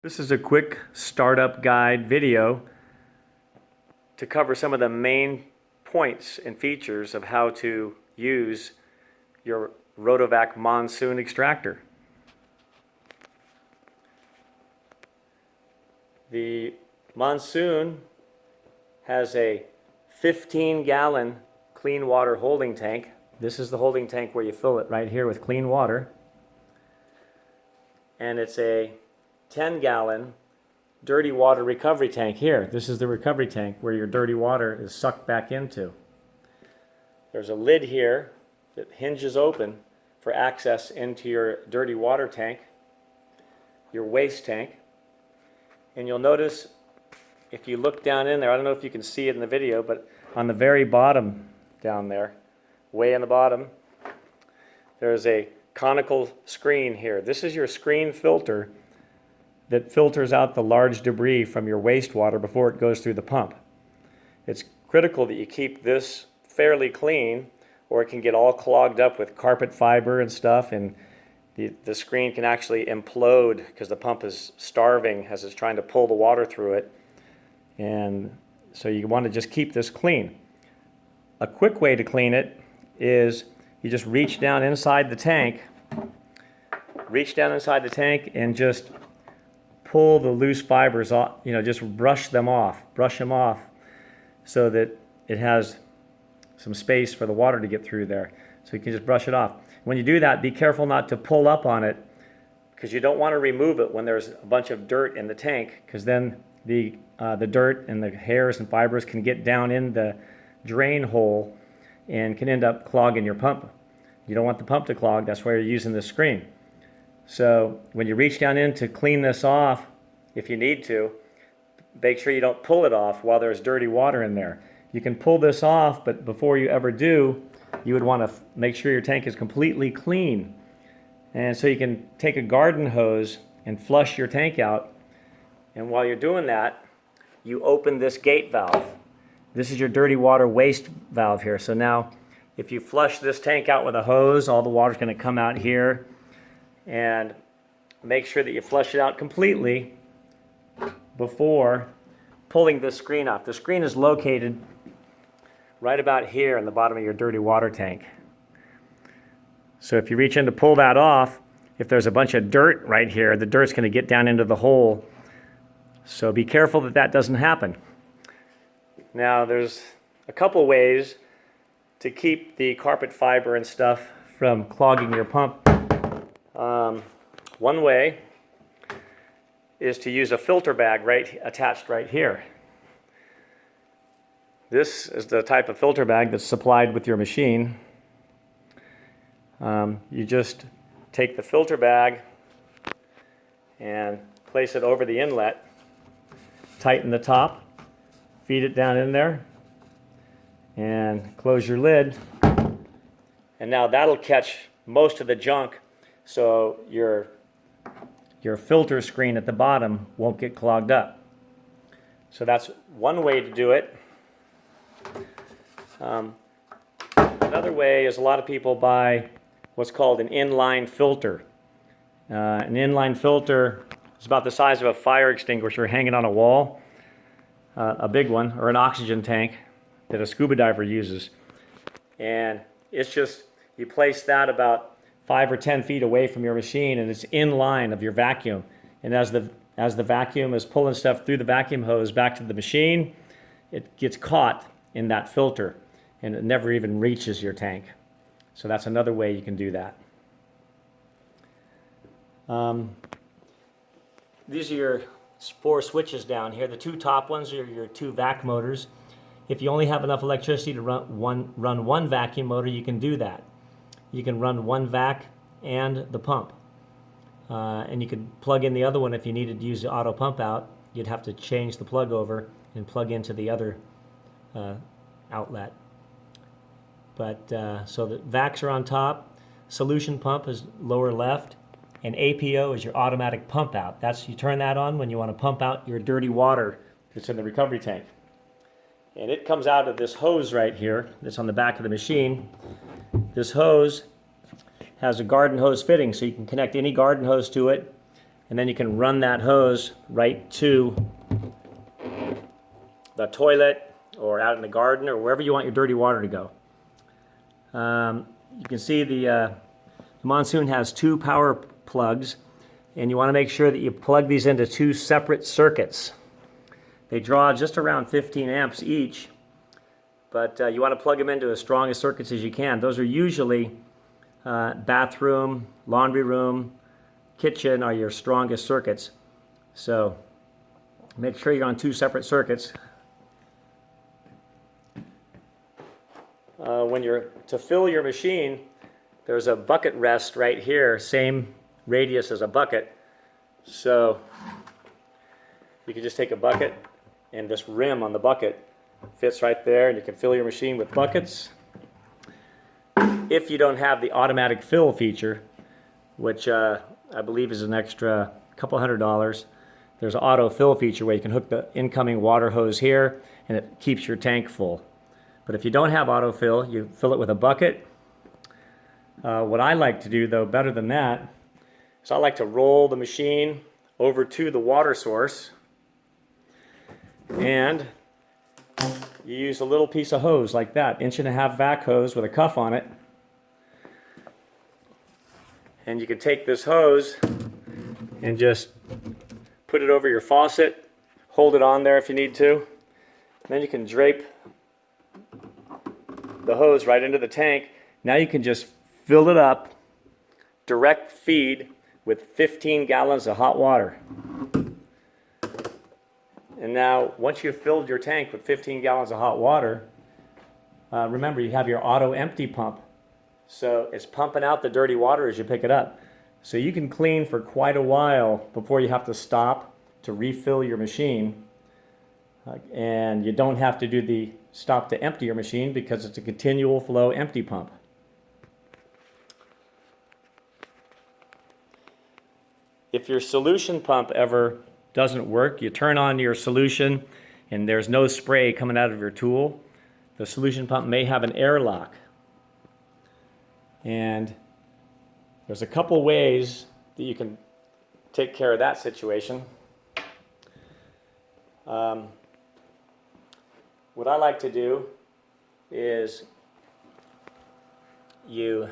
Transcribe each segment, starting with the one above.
This is a quick startup guide video to cover some of the main points and features of how to use your Rotovac Monsoon extractor. The Monsoon has a 15-gallon clean water holding tank. This is the holding tank where you fill it right here with clean water. And it's a 10-gallon dirty water recovery tank here. This is the recovery tank where your dirty water is sucked back into. There's a lid here that hinges open for access into your dirty water tank, your waste tank. And you'll notice if you look down in there, I don't know if you can see it in the video, but on the very bottom down there, way in the bottom, there's a conical screen here. This is your screen filter that filters out the large debris from your wastewater before it goes through the pump. It's critical that you keep this fairly clean, or it can get all clogged up with carpet fiber and stuff, and the screen can actually implode because the pump is starving as it's trying to pull the water through it. And so you want to just keep this clean. A quick way to clean it is you just reach down inside the tank, and just pull the loose fibers off, just brush them off so that it has some space for the water to get through there. So you can just brush it off. When you do that, be careful not to pull up on it, because you don't want to remove it when there's a bunch of dirt in the tank, because then the dirt and the hairs and fibers can get down in the drain hole and can end up clogging your pump. You don't want the pump to clog. That's why you're using this screen. So when you reach down in to clean this off, if you need to, make sure you don't pull it off while there's dirty water in there. You can pull this off, but before you ever do, you would want to make sure your tank is completely clean. And so you can take a garden hose and flush your tank out. And while you're doing that, you open this gate valve. This is your dirty water waste valve here. So now if you flush this tank out with a hose, all the water's going to come out here. And make sure that you flush it out completely before pulling this screen off. The screen is located right about here in the bottom of your dirty water tank. So if you reach in to pull that off, if there's a bunch of dirt right here, the dirt's going to get down into the hole. So be careful that that doesn't happen. Now there's a couple ways to keep the carpet fiber and stuff from clogging your pump. One way is to use a filter bag attached right here. This is the type of filter bag that's supplied with your machine. You just take the filter bag and place it over the inlet, tighten the top, feed it down in there, and close your lid. And now that'll catch most of the junk, so your filter screen at the bottom won't get clogged up. So that's one way to do it. Another way is a lot of people buy what's called an inline filter. An inline filter is about the size of a fire extinguisher hanging on a wall, a big one, or an oxygen tank that a scuba diver uses. And it's just, you place that about 5 or 10 feet away from your machine, and it's in line of your vacuum. And as the vacuum is pulling stuff through the vacuum hose back to the machine, it gets caught in that filter, and it never even reaches your tank. So that's another way you can do that. These are your 4 switches down here. The 2 top ones are your 2 vac motors. If you only have enough electricity to run one vacuum motor, you can do that. You can run one vac and the pump. And you could plug in the other one if you needed to use the auto pump out. You'd have to change the plug over and plug into the other outlet. But so the vacs are on top, solution pump is lower left, and APO is your automatic pump out. You turn that on when you want to pump out your dirty water that's in the recovery tank. And it comes out of this hose right here that's on the back of the machine. This hose has a garden hose fitting, so you can connect any garden hose to it. and then you can run that hose right to the toilet or out in the garden or wherever you want your dirty water to go. You can see the Monsoon has 2 power plugs, and you want to make sure that you plug these into 2 separate circuits. They draw just around 15 amps each, but you want to plug them into as strong as circuits as you can. Those are usually bathroom, laundry room, kitchen are your strongest circuits. So make sure you're on 2 separate circuits. To fill your machine, there's a bucket rest right here, same radius as a bucket. So you can just take a bucket, and this rim on the bucket fits right there, and you can fill your machine with buckets. If you don't have the automatic fill feature, which I believe is an extra couple $100, there's an auto fill feature where you can hook the incoming water hose here, and it keeps your tank full. But if you don't have autofill, you fill it with a bucket. What I like to do, though, better than that, is I like to roll the machine over to the water source, and you use a little piece of hose like that, 1.5" vac hose with a cuff on it. And you can take this hose and just put it over your faucet, hold it on there if you need to, and then you can drape the hose right into the tank. Now you can just fill it up, direct feed with 15 gallons of hot water. And now once you've filled your tank with 15 gallons of hot water, remember you have your auto empty pump. So it's pumping out the dirty water as you pick it up. So you can clean for quite a while before you have to stop to refill your machine. And you don't have to do the stop to empty your machine because it's a continual flow empty pump. If your solution pump ever doesn't work, you turn on your solution and there's no spray coming out of your tool, the solution pump may have an airlock. And there's a couple ways that you can take care of that situation. What I like to do is you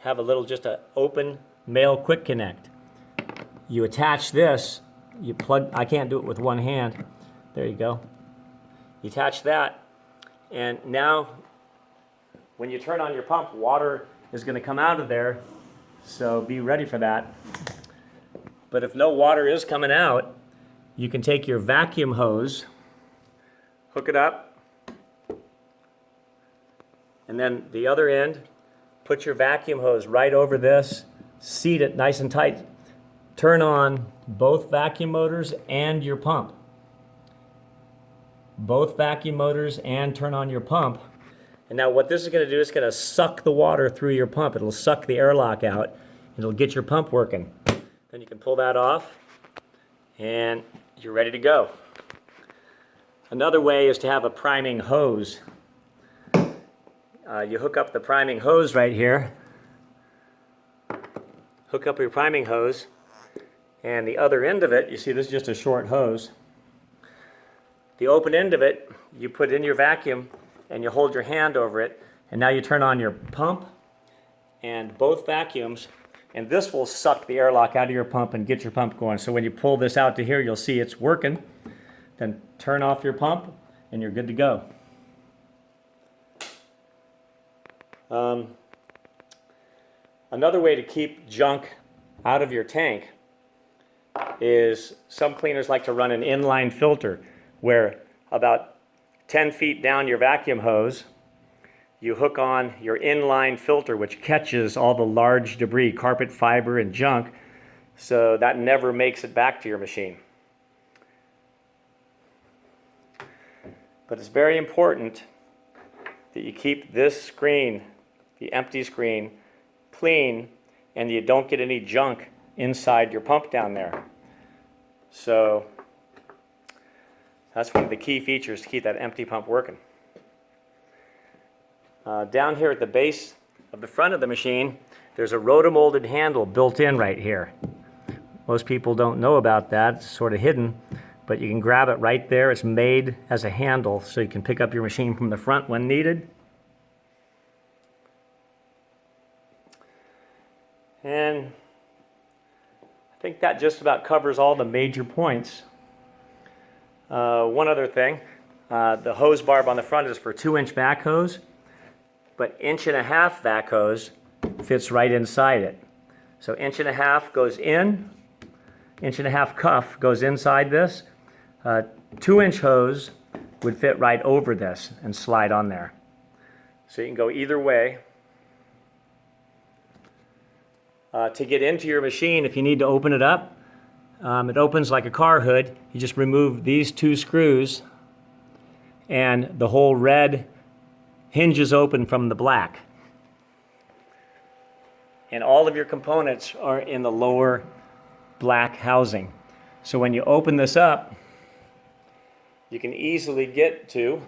have a little, just an open male quick connect. You attach this, you plug, I can't do it with one hand. There you go. You attach that, and now when you turn on your pump, water is going to come out of there, so be ready for that. But if no water is coming out, you can take your vacuum hose, hook it up, and then the other end, put your vacuum hose right over this, seat it nice and tight, turn on both vacuum motors and your pump. Both vacuum motors, and turn on your pump. And now what this is going to do is going to suck the water through your pump. It'll suck the airlock out. It'll get your pump working. Then you can pull that off and you're ready to go. Another way is to have a priming hose. You hook up the priming hose right here. Hook up your priming hose, and the other end of it, you see this is just a short hose. The open end of it, you put in your vacuum and you hold your hand over it, and now you turn on your pump and both vacuums, and this will suck the airlock out of your pump and get your pump going. So when you pull this out to here, you'll see it's working. Then turn off your pump and you're good to go. Another way to keep junk out of your tank is some cleaners like to run an inline filter where about 10 feet down your vacuum hose, you hook on your inline filter, which catches all the large debris, carpet fiber and junk, so that never makes it back to your machine. But it's very important that you keep this screen, the empty screen, clean, and you don't get any junk inside your pump down there. So that's one of the key features to keep that empty pump working. Down here at the base of the front of the machine, there's a rotomolded handle built in right here. Most people don't know about that. It's sort of hidden, but you can grab it right there. It's made as a handle, so you can pick up your machine from the front when needed. And I think that just about covers all the major points. One other thing, the hose barb on the front is for 2-inch vac hose, but 1.5-inch vac hose fits right inside it. So 1.5-inch goes in, 1.5-inch cuff goes inside this. 2-inch hose would fit right over this and slide on there. So you can go either way. To get into your machine, if you need to open it up, it opens like a car hood. You just remove these 2 screws and the whole red hinges open from the black. And all of your components are in the lower black housing. So when you open this up, you can easily get to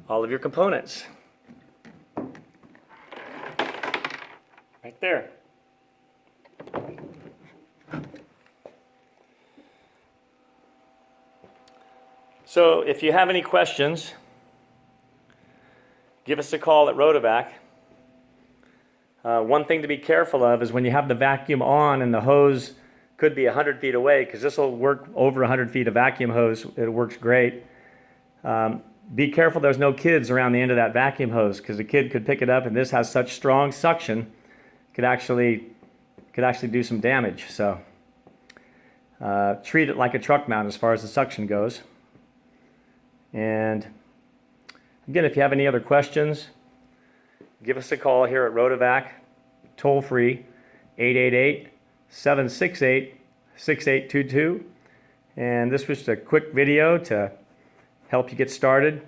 all of your components. Right there. So if you have any questions, give us a call at Rotovac. One thing to be careful of is when you have the vacuum on and the hose could be 100 feet away, because this will work over 100 feet of vacuum hose. It works great. Be careful there's no kids around the end of that vacuum hose, because a kid could pick it up, and this has such strong suction, could actually do some damage. So treat it like a truck mount as far as the suction goes. And again, if you have any other questions, give us a call here at Rotovac, toll free, 888-768-6822. And this was just a quick video to help you get started.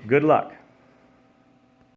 Good luck.